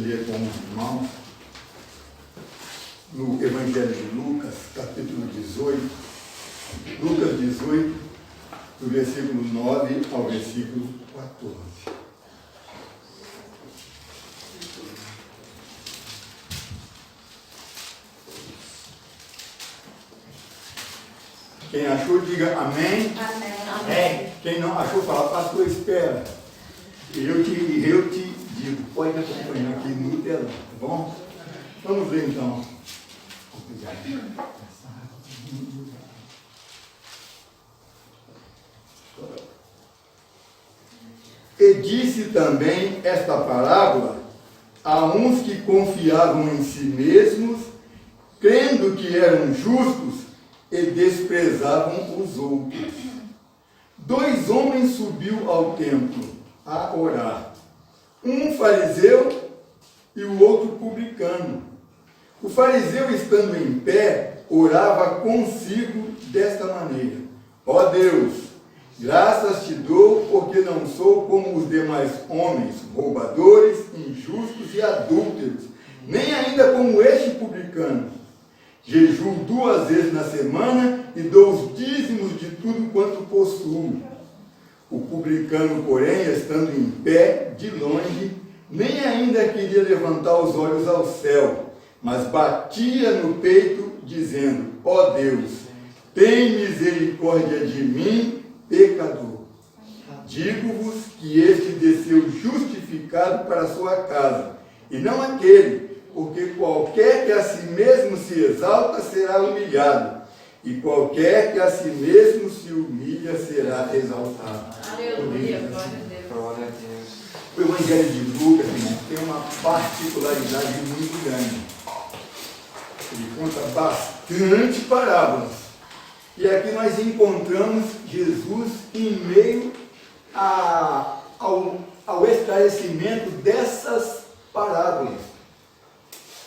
ler com os irmãos no Evangelho de Lucas, capítulo 18, Lucas 18, do versículo 9 ao versículo 14. Quem achou, diga amém. Amém. Amém. Quem não achou, fala, pastor, espera. Eu te digo, pode acompanhar aqui no telão, tá bom? Vamos ver então. E disse também esta parábola a uns que confiavam em si mesmos, crendo que eram justos, e desprezavam os outros. 2 homens subiu ao templo a orar, um fariseu e o outro publicano. O fariseu, estando em pé, orava consigo desta maneira: ó Deus, graças te dou, porque não sou como os demais homens, roubadores, injustos e adúlteros, nem ainda como este publicano. Jejuo 2 vezes na semana e dou os dízimos de tudo quanto possuo. O publicano, porém, estando em pé, de longe, nem ainda queria levantar os olhos ao céu, mas batia no peito, dizendo: ó Deus, tem misericórdia de mim, pecador. Digo-vos que este desceu justificado para a sua casa, e não aquele, porque qualquer que a si mesmo se exalta será humilhado, e qualquer que a si mesmo se humilha será exaltado. Aleluia, glória a Deus. Glória a Deus. O Evangelho de Lucas, irmão, tem uma particularidade muito grande. Ele conta bastante parábolas. E aqui nós encontramos Jesus em meio ao esclarecimento dessas parábolas.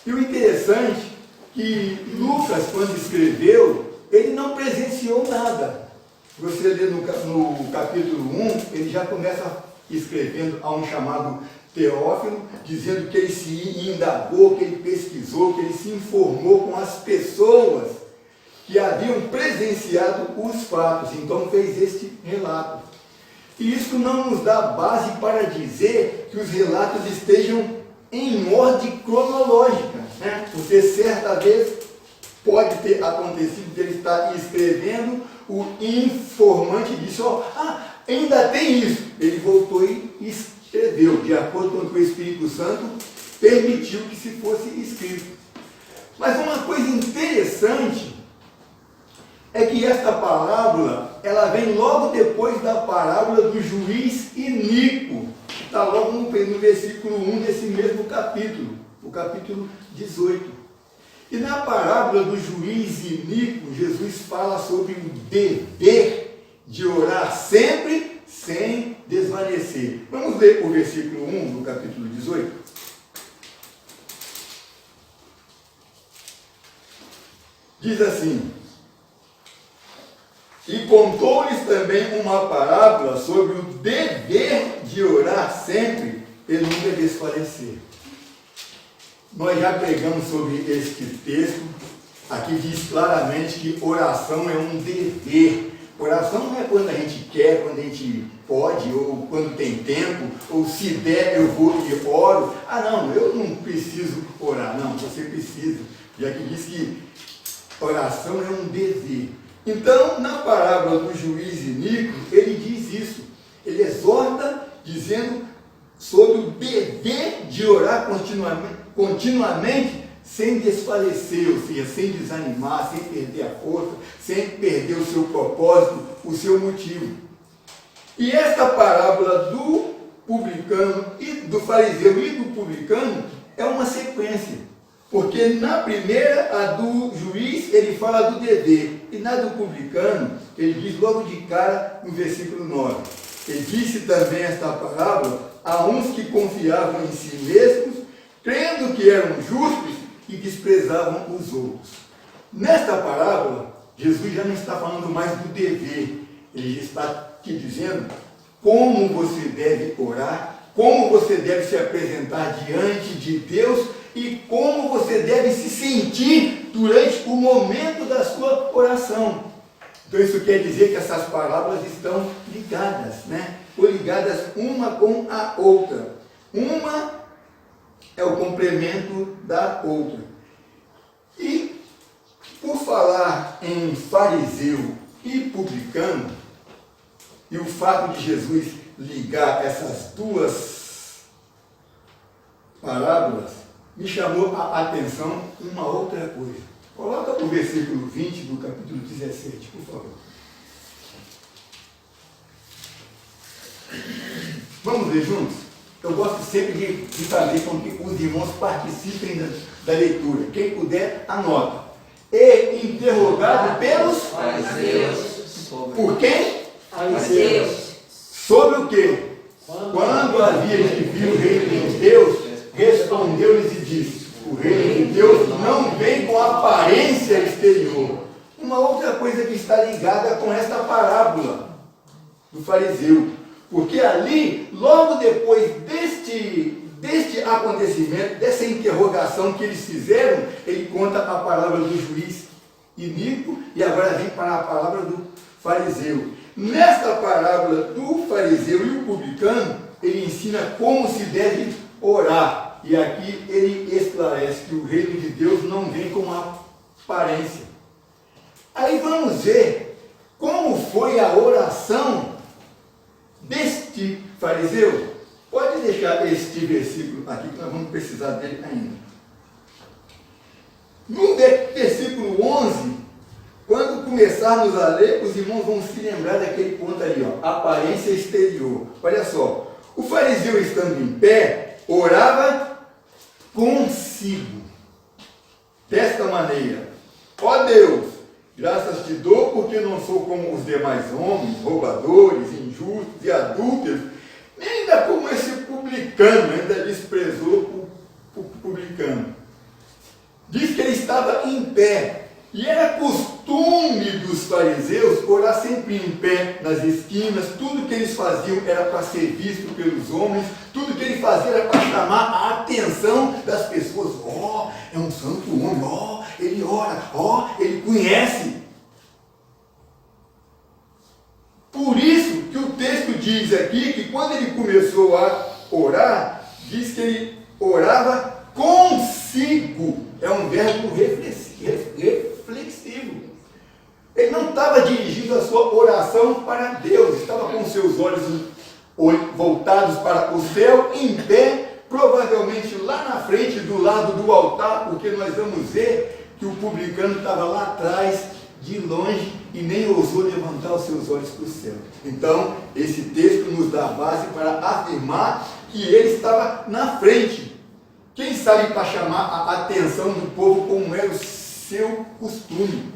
E o interessante é que Lucas, quando escreveu, ele não presenciou nada. Você lê no capítulo 1, ele já começa escrevendo a um chamado Teófilo, dizendo que ele se indagou, que ele pesquisou, que ele se informou com as pessoas que haviam presenciado os fatos. Então fez este relato. E isso não nos dá base para dizer que os relatos estejam em ordem cronológica, né? Porque certa vez pode ter acontecido de ele estar escrevendo, o informante disse: ó, ainda tem isso. Ele voltou e escreveu, de acordo com o que o Espírito Santo permitiu que se fosse escrito. Mas uma coisa interessante é que esta parábola, ela vem logo depois da parábola do juiz iníquo. Está logo no versículo 1 desse mesmo capítulo, o capítulo 18. E na parábola do juiz iníquo, Jesus fala sobre o dever de orar sempre sem desvanecer. Vamos ler o versículo 1 do capítulo 18? Diz assim: e contou-lhes também uma parábola sobre o dever de orar sempre e nunca desfalecer. Nós já pregamos sobre este texto. Aqui diz claramente que oração é um dever. Oração não é quando a gente quer, quando a gente pode, ou quando tem tempo, ou se der eu vou e oro. Não, eu não preciso orar. Não, você precisa. Já que diz que oração é um dever. Então, na parábola do juiz iníquo, ele diz isso. Ele exorta dizendo sobre o dever de orar continuamente sem desfalecer, ou seja, sem desanimar, sem perder a força, sem perder o seu propósito, o seu motivo. E esta parábola do publicano, e do fariseu e do publicano, é uma sequência. Porque na primeira, a do juiz, ele fala do dever. E na do publicano, ele diz logo de cara no versículo 9. Ele disse também esta parábola a uns que confiavam em si mesmos, crendo que eram justos e desprezavam os outros. Nesta parábola, Jesus já não está falando mais do dever. Ele está te dizendo como você deve orar como você deve se apresentar diante de Deus e como você deve se sentir durante o momento da sua oração. Então isso quer dizer que essas parábolas estão ligadas, né? Ou ligadas uma com a outra. Uma é o complemento da outra. E por falar em fariseu e publicano, e o fato de Jesus ligar essas duas parábolas, me chamou a atenção uma outra coisa. Coloca o versículo 20 do capítulo 17, por favor. Vamos ler juntos? Eu gosto sempre de fazer com que os irmãos participem da leitura. Quem puder, anota. E interrogado pelos fariseus. Por quem? Fariseus. Sobre o quê? Quando havia de vir o reino de Deus, respondeu-lhes e disse: o reino de Deus não vem com aparência exterior. Uma outra coisa que está ligada com esta parábola do fariseu. Porque ali, logo depois deste acontecimento, dessa interrogação que eles fizeram, ele conta a palavra do juiz iníquo e agora vem para a palavra do fariseu. Nesta parábola do fariseu e o publicano, ele ensina como se deve orar. E aqui ele esclarece que o reino de Deus não vem com aparência. Aí vamos ver como foi a oração deste fariseu. Pode deixar este versículo aqui, que nós vamos precisar dele ainda. No versículo 11, quando começarmos a ler, os irmãos vão se lembrar daquele ponto ali, ó, aparência exterior. Olha só, o fariseu estando em pé, orava consigo, desta maneira: ó Deus, graças te dou porque não sou como os demais homens, roubadores, injustos e adúlteros, nem ainda como esse publicano, ainda desprezou o publicano. Diz que ele estava em pé, e era costume dos fariseus orar sempre em pé, nas esquinas. Tudo que eles faziam era para ser visto pelos homens, tudo que ele fazia era para chamar a atenção das pessoas. Ó, é um santo homem, ó, ele ora, ó, ele conhece. Por isso que o texto diz aqui que quando ele começou a orar, diz que ele orava consigo. É um verbo reflexivo. Ele não estava dirigindo a sua oração para Deus, estava com seus olhos voltados para o céu, em pé, provavelmente lá na frente, do lado do altar, porque nós vamos ver que o publicano estava lá atrás, de longe, e nem ousou levantar os seus olhos para o céu. Então, esse texto nos dá base para afirmar que ele estava na frente. Quem sabe para chamar a atenção do povo, como era o seu costume.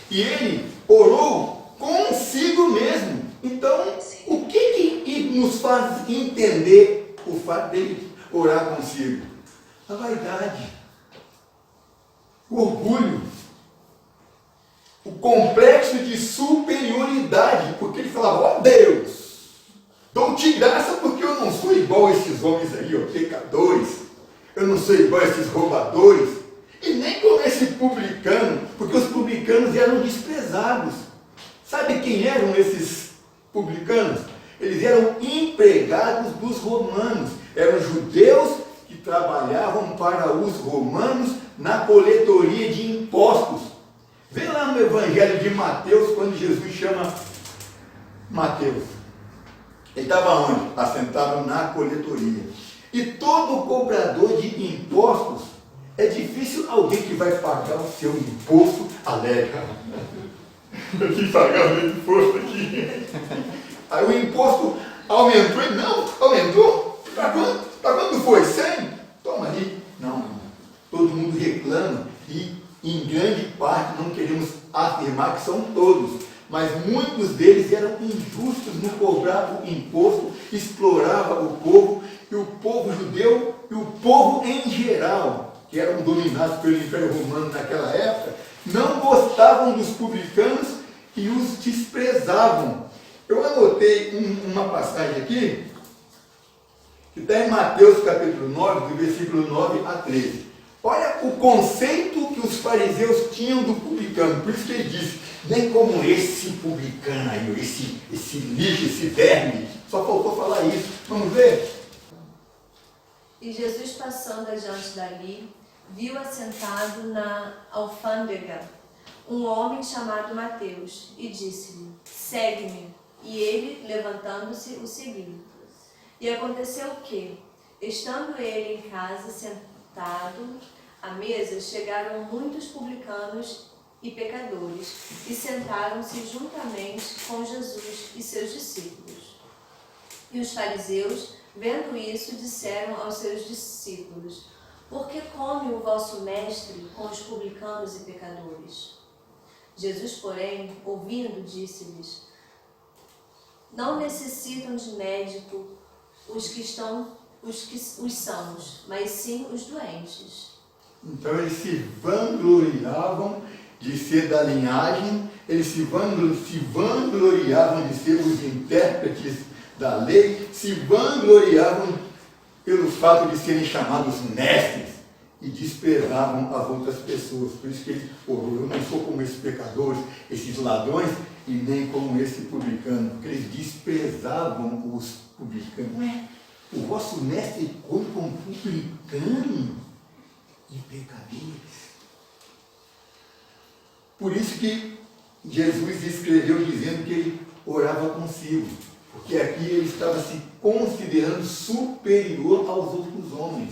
E ele orou consigo mesmo. Então, o que nos faz entender o fato dele orar consigo? A vaidade, o orgulho, o complexo de superioridade, porque ele falava: ó Deus, dou-te graça porque eu não sou igual a esses homens aí, ó, pecadores, eu não sou igual a esses roubadores, e nem como esse publicano, porque os publicanos eram desprezados. Sabe quem eram esses publicanos? Eles eram empregados dos romanos, eram judeus que trabalhavam para os romanos na coletoria de impostos. Vê lá no Evangelho de Mateus, quando Jesus chama Mateus. Ele estava onde? Assentado na coletoria. E todo cobrador de impostos, é difícil alguém que vai pagar o seu imposto alega: eu tenho que pagar o meu imposto aqui. Aí o imposto aumentou e não, aumentou. Para quanto foi? 100? Toma ali. Não. Todo mundo reclama e em grande parte não queremos afirmar que são todos, mas muitos deles eram injustos no cobrar o imposto, explorava o povo, e o povo judeu e o povo em geral, que eram dominados pelo Império Romano naquela época, não gostavam dos publicanos e os desprezavam. Eu anotei uma passagem aqui, que está em Mateus capítulo 9, do versículo 9 a 13. Olha o conceito que os fariseus tinham do publicano. Por isso que ele disse, nem como esse publicano aí, esse lixo, esse verme. Só faltou falar isso. Vamos ver? E Jesus, passando adiante dali, viu assentado na alfândega um homem chamado Mateus, e disse-lhe, segue-me. E ele, levantando-se, o seguiu. E aconteceu que, estando ele em casa sentado à mesa, chegaram muitos publicanos e pecadores, e sentaram-se juntamente com Jesus e seus discípulos. E os fariseus, vendo isso, disseram aos seus discípulos, por que come o vosso mestre com os publicanos e pecadores? Jesus, porém, ouvindo, disse-lhes, não necessitam de médico os sãos, mas sim os doentes. Então eles se vangloriavam de ser da linhagem, eles se vangloriavam de ser os intérpretes da lei, se vangloriavam pelo fato de serem chamados mestres e desprezavam as outras pessoas. Por isso que eles, eu não sou como esses pecadores, esses ladrões, e nem como esse publicano, porque eles desprezavam os publicanos. Ué, o vosso mestre come com publicano e pecadores. Por isso que Jesus escreveu dizendo que ele orava consigo, porque aqui ele estava se considerando superior aos outros homens.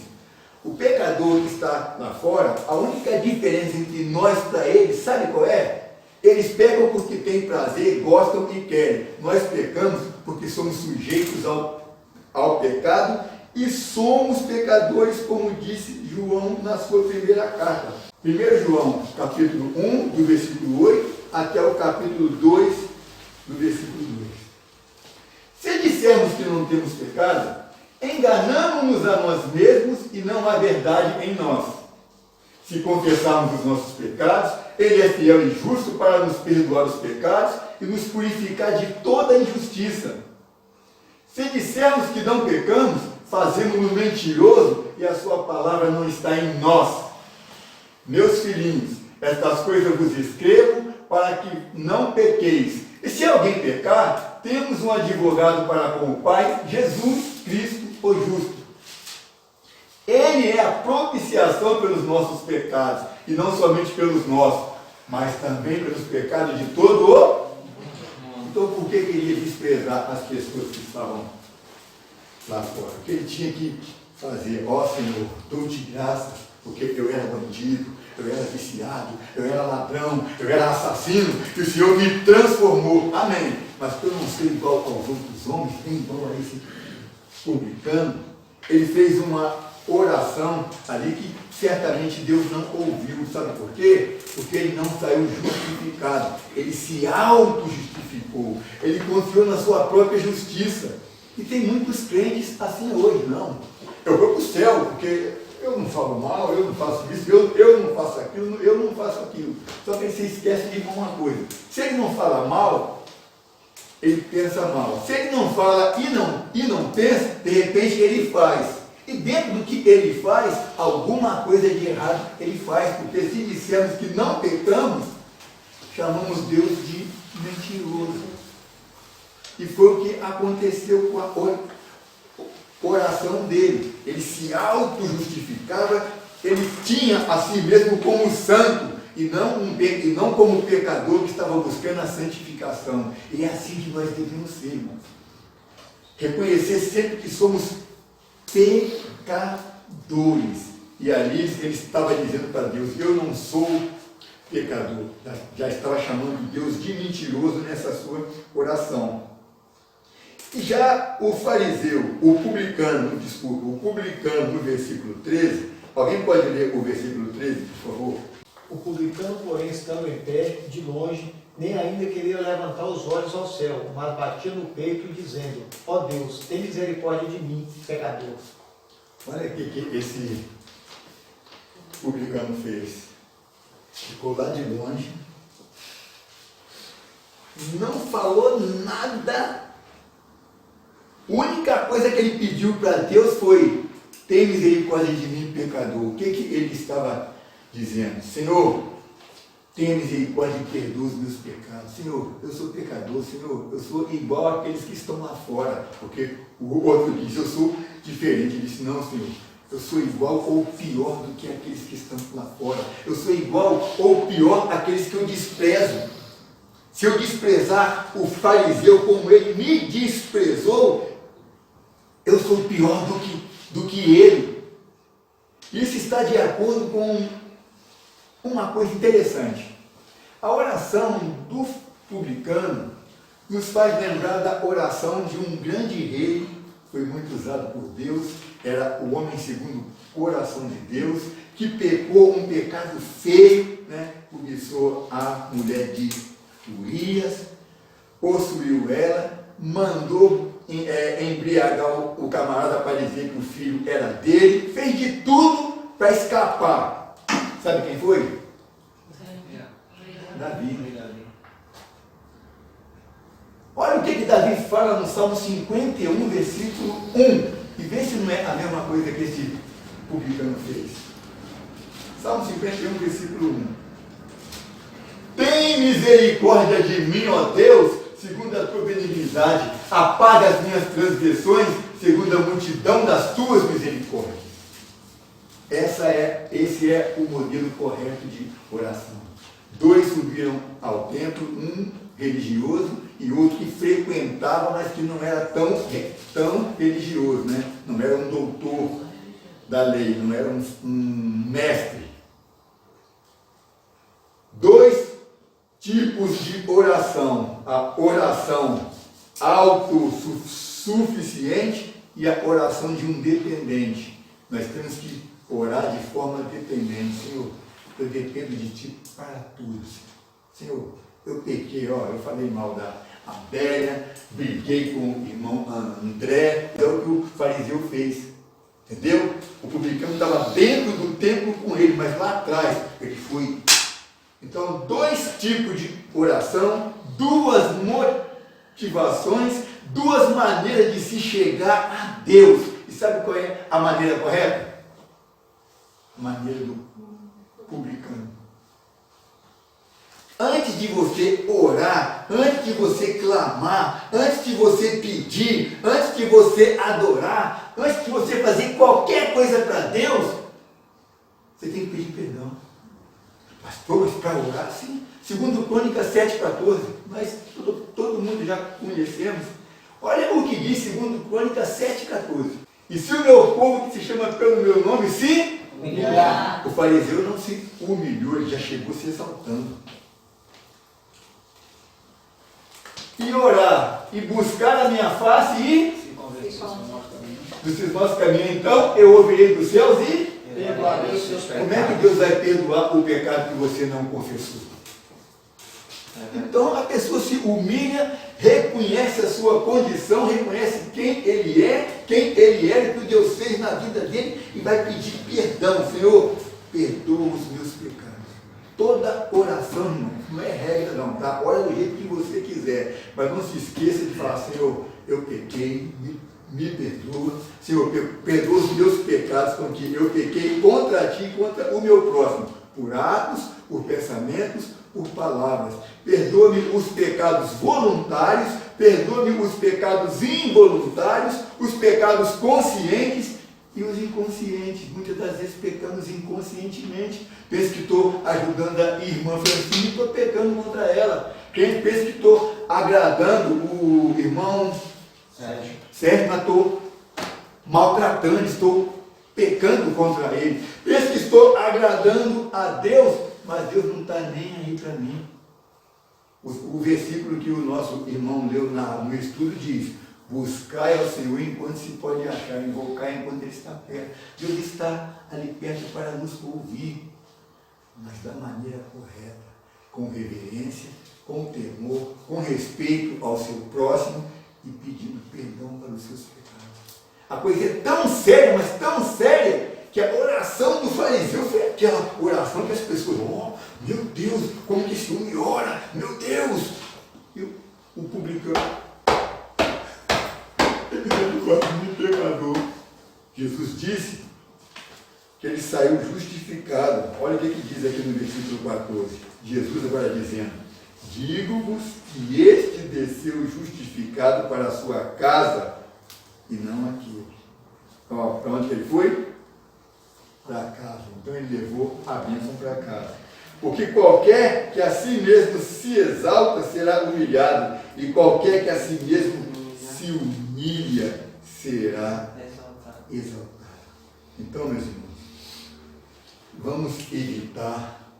O pecador que está lá fora, a única diferença entre nós para eles, sabe qual é? Eles pecam porque têm prazer, gostam e querem. Nós pecamos porque somos sujeitos ao pecado e somos pecadores, como disse João na sua primeira carta. 1 João, capítulo 1, do versículo 8, até o capítulo 2, do versículo 2. Se dissermos que não temos pecado, enganamos-nos a nós mesmos e não há verdade em nós. Se confessarmos os nossos pecados, Ele é fiel e justo para nos perdoar os pecados e nos purificar de toda injustiça. Se dissermos que não pecamos, fazemos-no mentiroso e a sua palavra não está em nós. Meus filhinhos, estas coisas vos escrevo para que não pequeis. E se alguém pecar, temos um advogado para com o Pai, Jesus Cristo, o justo. Ele é a propiciação pelos nossos pecados, e não somente pelos nossos, mas também pelos pecados de todo o... Então por que queria desprezar as pessoas que estavam lá fora? O que ele tinha que fazer? Ó Senhor, dou-te graças, porque eu era bandido, eu era viciado, eu era ladrão, eu era assassino, e o Senhor me transformou. Amém. Mas para eu não ser igual aos outros homens, nem igual a esse publicano, ele fez uma oração ali que certamente Deus não ouviu. Sabe por quê? Porque ele não saiu justificado. Ele se auto-justificou. Ele confiou na sua própria justiça. E tem muitos crentes assim hoje, não. Eu vou para o céu, porque eu não falo mal, eu não faço isso, eu não faço aquilo, eu não faço aquilo. Só que você esquece de uma coisa. Se ele não fala mal, ele pensa mal. Se ele não fala e não pensa, de repente ele faz. E dentro do que ele faz, alguma coisa de errado ele faz. Porque se dissermos que não pecamos, chamamos Deus de mentiroso. E foi o que aconteceu com a oração dele. Ele se auto-justificava, ele tinha a si mesmo como santo, e não como pecador que estava buscando a santificação. E é assim que nós devemos ser, irmãos. Reconhecer sempre que somos pecadores. E ali ele estava dizendo para Deus, eu não sou pecador. Já estava chamando Deus de mentiroso nessa sua oração. E já o fariseu, o publicano no versículo 13, alguém pode ler o versículo 13, por favor? O publicano, porém, estando em pé, de longe, nem ainda queria levantar os olhos ao céu, mas batia no peito, dizendo, ó Deus, tem misericórdia de mim, pecador. Olha o que esse publicano fez. Ficou lá de longe, não falou nada, A única coisa que ele pediu para Deus foi: tem misericórdia de mim, pecador. O que ele estava dizendo? Senhor, tenha misericórdia e perdoa os meus pecados. Senhor, eu sou pecador. Senhor, eu sou igual àqueles que estão lá fora. Porque o outro disse: eu sou diferente. Ele disse: não, Senhor, eu sou igual ou pior do que aqueles que estão lá fora. Eu sou igual ou pior àqueles que eu desprezo. Se eu desprezar o fariseu como ele me desprezou, eu sou pior do que ele. Isso está de acordo com uma coisa interessante. A oração do publicano nos faz lembrar da oração de um grande rei, foi muito usado por Deus, era o homem segundo o coração de Deus, que pecou um pecado feio, né? Cobiçou a mulher de Urias, possuiu ela, mandou embriagar o camarada para dizer que o filho era dele, fez de tudo para escapar. Sabe quem foi? Davi. Olha o que Davi fala no Salmo 51, versículo 1. E vê se não é a mesma coisa que esse publicano fez. Salmo 51, versículo 1. Tem misericórdia de mim, ó Deus, segundo a tua benignidade. Apaga as minhas transgressões, segundo a multidão das tuas misericórdias. Esse é o modelo correto de oração. 2 subiram ao templo, um religioso e outro que frequentava, mas que não era tão religioso, né? Não era um doutor da lei, não era um mestre. 2 tipos de oração: a oração autossuficiente e a oração de um dependente. Nós temos que orar de forma dependente. Senhor, eu dependo de Ti para tudo. Senhor, eu pequei, eu falei mal da Adélia, briguei com o irmão André, é o que o fariseu fez. Entendeu? O publicano estava dentro do templo com ele, mas lá atrás ele foi. Então, 2 tipos de oração, 2 motivações, 2 maneiras de se chegar a Deus. E sabe qual é a maneira correta? A maneira do publicano. Antes de você orar, antes de você clamar, antes de você pedir, antes de você adorar, antes de você fazer qualquer coisa para Deus, você tem que pedir perdão. Pastor, mas para orar, sim. Segundo Crônicas 7,14, nós todo mundo já conhecemos. Olha o que diz segundo Crônicas 7,14. E se o meu povo, que se chama pelo meu nome, se humilhar. O fariseu não se humilhou, ele já chegou se exaltando. E orar, e buscar a minha face e dos seus maus caminhos. Então eu ouvirei dos céus e perdoarei os seus pecados. Como é que Deus vai perdoar o pecado que você não confessou? Então a pessoa se humilha, reconhece a sua condição, reconhece quem ele é e o que Deus fez na vida dele e vai pedir perdão. Senhor, perdoa os meus pecados. Toda oração, irmão, não é regra não, tá? Ora do jeito que você quiser, mas não se esqueça de falar: Senhor, eu pequei, me perdoa. Senhor, perdoa os meus pecados, porque eu pequei contra Ti e contra o meu próximo, por atos, por pensamentos, por palavras. Perdoa-me os pecados voluntários, perdoa-me os pecados involuntários, os pecados conscientes e os inconscientes. Muitas das vezes pecamos inconscientemente. Penso que estou ajudando a irmã Francine e estou pecando contra ela. Penso que estou agradando o irmão Sérgio, mas estou maltratando, estou pecando contra ele. Penso que estou agradando a Deus, mas Deus não está nem aí para mim. O versículo que o nosso irmão leu no estudo diz: buscai ao Senhor enquanto se pode achar, invocar enquanto Ele está perto. Deus está ali perto para nos ouvir, mas da maneira correta, com reverência, com temor, com respeito ao seu próximo e pedindo perdão para os seus pecados. A coisa é tão séria, mas tão séria, que a oração do fariseu foi aquela oração que as pessoas: meu Deus, como que esse homem ora, meu Deus! E o publicano a mim, pecador. Jesus disse que ele saiu justificado. Olha o que diz aqui no versículo 14. Jesus agora dizendo: digo-vos que este desceu justificado para a sua casa e não aquele. Para onde ele foi? Para casa. Então ele levou a bênção para casa. Porque qualquer que a si mesmo se exalta será humilhado, e qualquer que a si mesmo se humilha será exaltado. Então, meus irmãos, vamos evitar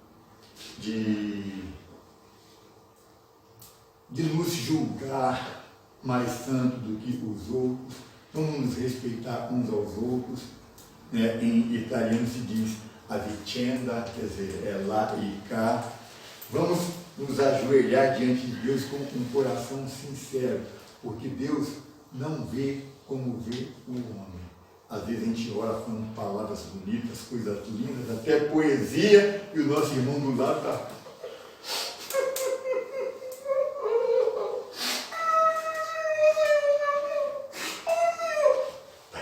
de nos julgar mais santo do que os outros. Vamos nos respeitar uns aos outros. Em italiano se diz a vicenda, quer dizer, é lá e cá. Vamos nos ajoelhar diante de Deus com um coração sincero, porque Deus não vê como vê o homem. Às vezes a gente ora falando palavras bonitas, coisas lindas, até poesia, e o nosso irmão do lado está... Está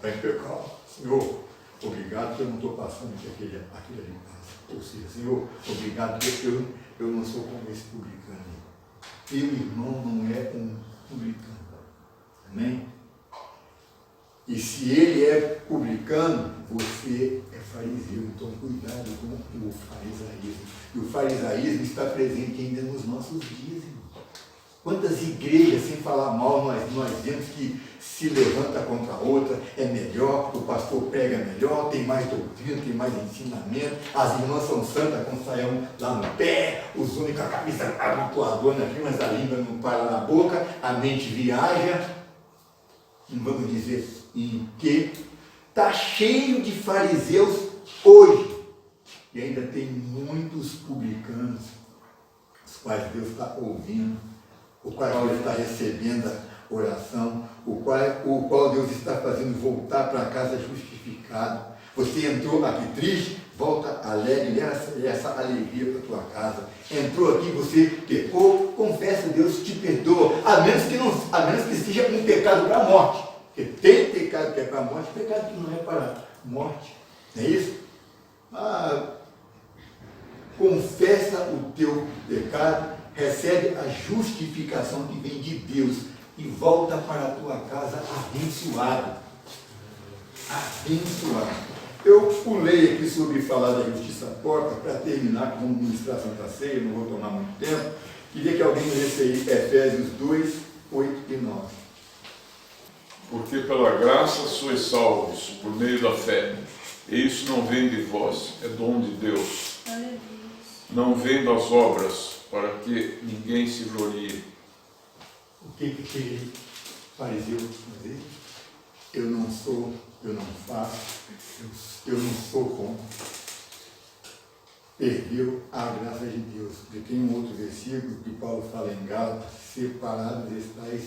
em pecado. Senhor, obrigado que eu não estou passando aquele ali em casa. Ou seja, Senhor, obrigado que eu não sou como esse publicano. Teu irmão não é um publicano. Amém? E se ele é publicano, você é fariseu. Então, cuidado com o farisaísmo. E o farisaísmo está presente ainda nos nossos dias, irmão. Quantas igrejas, sem falar mal, nós vemos que se levanta contra a outra, é melhor, o pastor prega melhor, tem mais doutrina, tem mais ensinamento, as irmãs são santas com saião lá no pé, os homens com a cabeça abotoadona aqui, mas a língua não para na boca, a mente viaja. Não vamos dizer em que está cheio de fariseus hoje, e ainda tem muitos publicanos, os quais Deus está ouvindo, o qual Deus está recebendo a oração, o qual Deus está fazendo voltar para casa justificado. Você entrou aqui triste, volta alegre, leva essa alegria para a tua casa. Entrou aqui, você pecou, confessa, Deus te perdoa, a menos que seja um pecado para a morte. Porque tem pecado que é para a morte, pecado que não é para a morte. Não é isso? Confessa o teu pecado, recebe a justificação que vem de Deus e volta para a tua casa abençoado. Abençoado. Eu pulei aqui sobre falar da justiça porta para terminar com a ministração da ceia, não vou tomar muito tempo. Queria que alguém lesse aí Efésios 2, 8 e 9. Porque pela graça sois salvos por meio da fé, e isso não vem de vós, é dom de Deus. Não vem das obras, para que ninguém se glorie. O que aquele fariseu fazer? Eu não sou, eu não faço, eu não sou como. Perdeu a graça de Deus. E tem um outro versículo que Paulo fala em Gálatas: separados estáis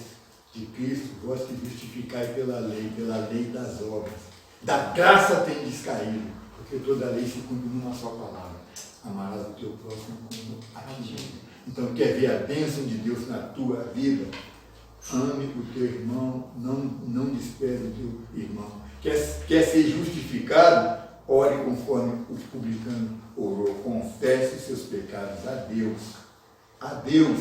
de Cristo, vós que justificai pela lei das obras. Da graça tem descaído, porque toda a lei se cumpre numa só palavra: amarás o teu próximo como a ti mesmo. Então, quer ver a bênção de Deus na tua vida? Ame o teu irmão, não despreze o teu irmão. Quer ser justificado? Ore conforme o publicano orou. Confesse os seus pecados a Deus. A Deus.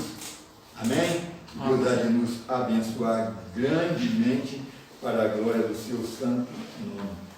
Amém? Deus há de nos abençoar grandemente para a glória do seu santo nome.